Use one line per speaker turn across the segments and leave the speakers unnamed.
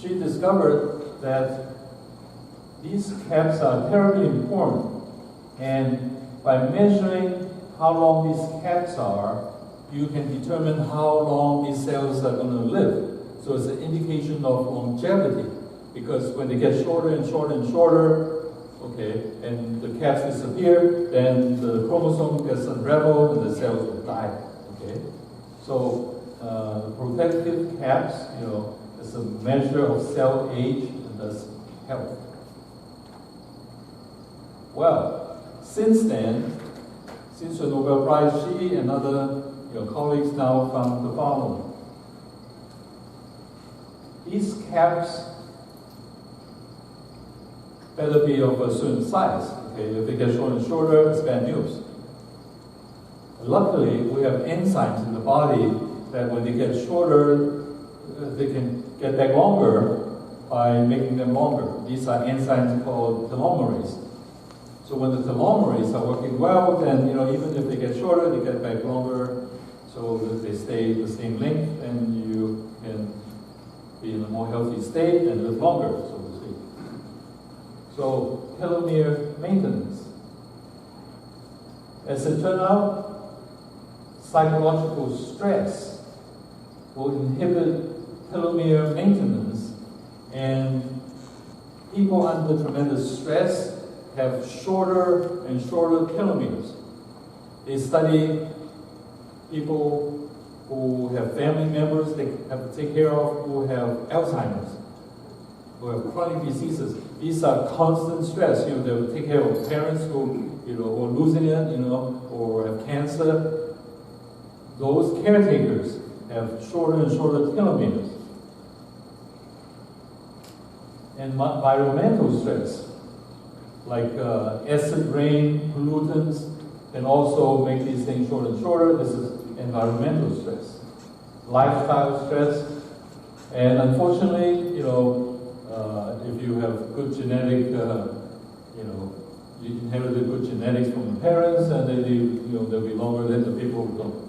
she discovered that these caps are terribly important, and by measuring how long these caps are, you can determine how long these cells are going to live. So it's an indication of longevity, because when they get shorter and shorter and shorter, okay, and the caps disappear, then the chromosome gets unraveled and the cells will die. Okay, so the protective caps, is a measure of cell age and thus health. Well, since then, since the Nobel Prize, she and other colleagues now found the following. These caps better be of a certain size. Okay, if they get shorter and shorter, it's bad news. Luckily, we have enzymes in the body that when they get shorter, they can get back longer by making them longer. These are enzymes called telomerase. So when the telomerase are working well, then even if they get shorter, they get back longer, so that they stay the same length, and you can be in a more healthy state and live longer, so to speak. So telomere maintenance. As it turned out, psychological stress will inhibit telomere maintenance, and people under tremendous stress have shorter and shorter telomeres. They study people who have family members they have to take care of, who have Alzheimer's, who have chronic diseases. These are constant stress. They will take care of parents who are losing it, or have cancer. Those caretakers have shorter and shorter telomeres. And environmental stress, like acid rain, pollutants, can also make these things shorter and shorter. This is environmental stress. Lifestyle stress, and unfortunately, if you have good genetic, you inherited good genetics from the parents, and then they'll be longer than the people who don't.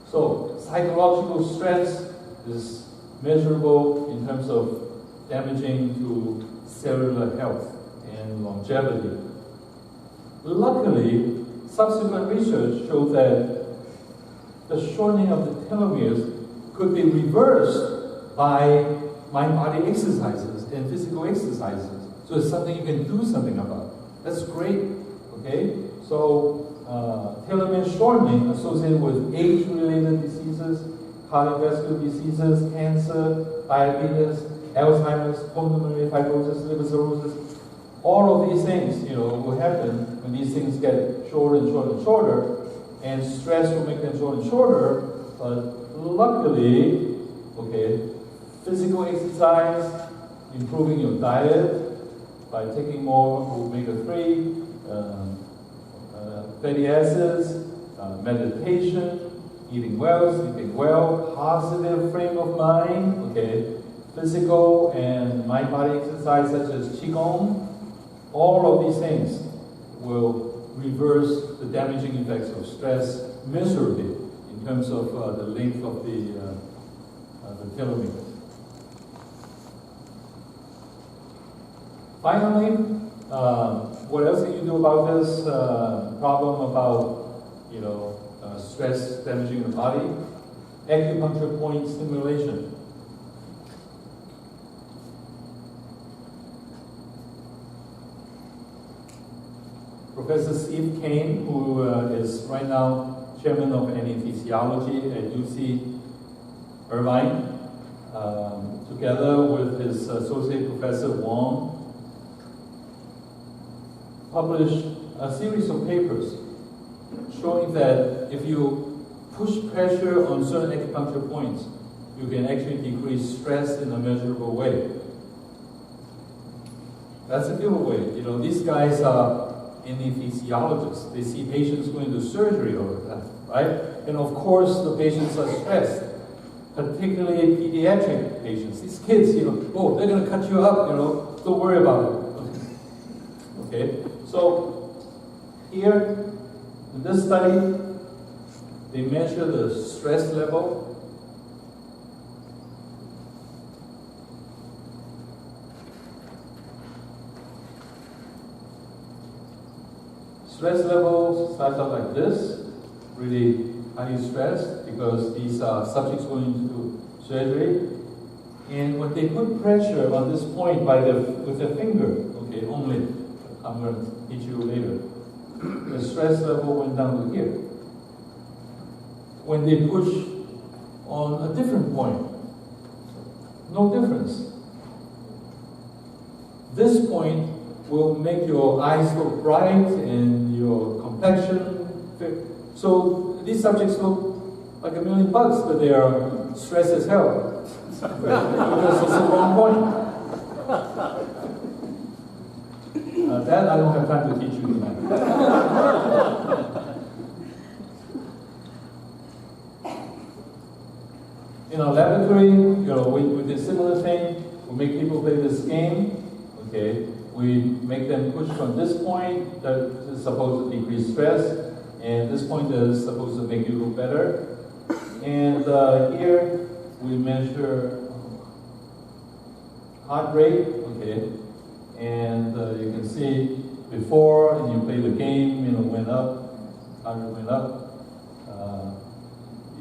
So psychological stress is measurable in terms of damaging to cellular health and longevity. Luckily, subsequent research showed that the shortening of the telomeres could be reversed by mind-body exercises and physical exercises. So it's something you can do something about. That's great, okay? So telomere shortening associated with age-related diseases, cardiovascular diseases, cancer, diabetes, Alzheimer's, pulmonary fibrosis, liver cirrhosis. All of these things, will happen when these things get shorter and shorter and shorter, and stress will make them shorter and shorter. But luckily, okay, physical exercise, improving your diet by taking more omega-3, fatty acids, meditation, eating well, sleeping well, positive frame of mind, okay, physical and mind-body exercise such as Qigong, all of these things will reverse the damaging effects of stress miserably in terms of the length of the telomere. Finally, what else can you do about this problem about stress damaging the body? Acupuncture point stimulation. Professor Steve Kane, who is right now chairman of anesthesiology at UC Irvine, together with his associate professor Wong, published a series of papers showing that if you push pressure on certain acupuncture points, you can actually decrease stress in a measurable way. That's a giveaway. These guys are anesthesiologists. They see patients going to surgery all the time, right? And of course, the patients are stressed, particularly pediatric patients. These kids, they're going to cut you up, don't worry about it. Okay? So, here, in this study, they measure the stress level Stress level starts out like this, really highly stressed because these are subjects going into surgery. And when they put pressure on this point with their finger, okay, only, I'm going to teach you later, the stress level went down to here. When they push on a different point, no difference. This point will make your eyes look bright and your complexion. So these subjects look like $1,000,000, but they are stressed as hell. Because it's the wrong point. That I don't have time to teach you tonight. In our laboratory, we did a similar thing. We make people play this game. Okay, we make them push from this point that is supposed to decrease stress, and this point is supposed to make you look better. And here we measure heart rate. Okay, and you can see before and you play the game, went up, heart rate went up.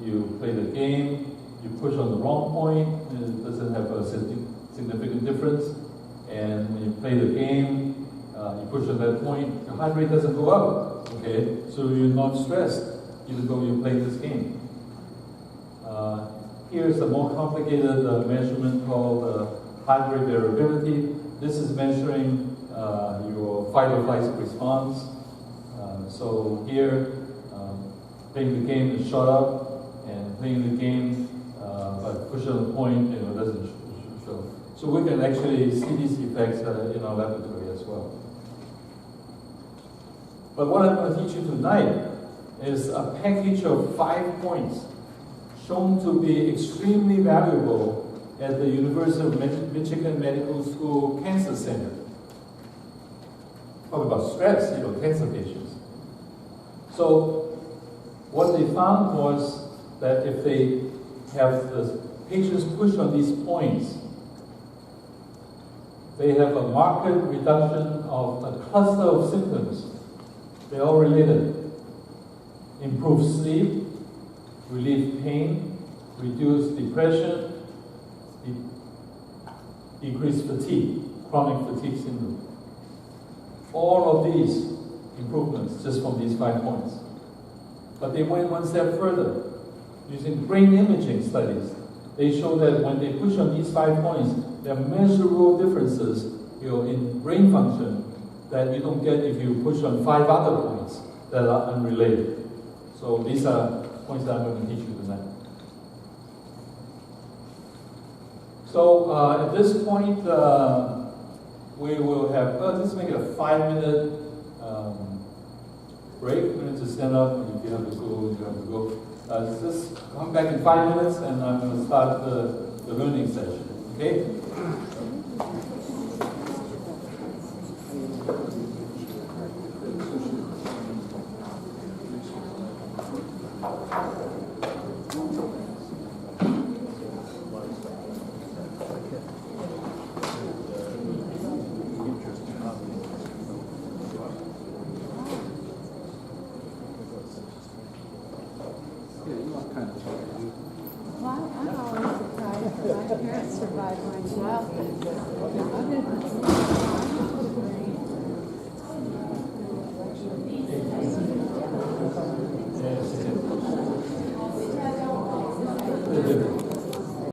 You play the game, you push on the wrong point, it doesn't have a significant difference. And when you play the game, you push on that point, your heart rate doesn't go up, okay? So you're not stressed, even though you play this game. Here's a more complicated measurement called heart rate variability. This is measuring your fight or flight response. So here, playing the game is shot up, and playing the game, but push on the point, it doesn't show. So we can actually see these effects in our laboratory as well. But what I'm going to teach you tonight is a package of 5 points shown to be extremely valuable at the University of Michigan Medical School Cancer Center. Talk about stress, cancer patients. So what they found was that if they have the patients push on these points, they have a marked reduction of a cluster of symptoms. They're all related. Improved sleep, relieve pain, reduce depression, decrease fatigue, chronic fatigue syndrome. All of these improvements just from these 5 points. But they went one step further. Using brain imaging studies, they show that when they push on these 5 points, there are measurable differences in brain function that you don't get if you push on 5 other points that are unrelated. So these are points that I'm going to teach you tonight. So at this point, we will have, let's make it a 5-minute break. We need to stand up, and if you have to go, you have to go. Just come back in 5 minutes, and I'm going to start the learning session. Okay?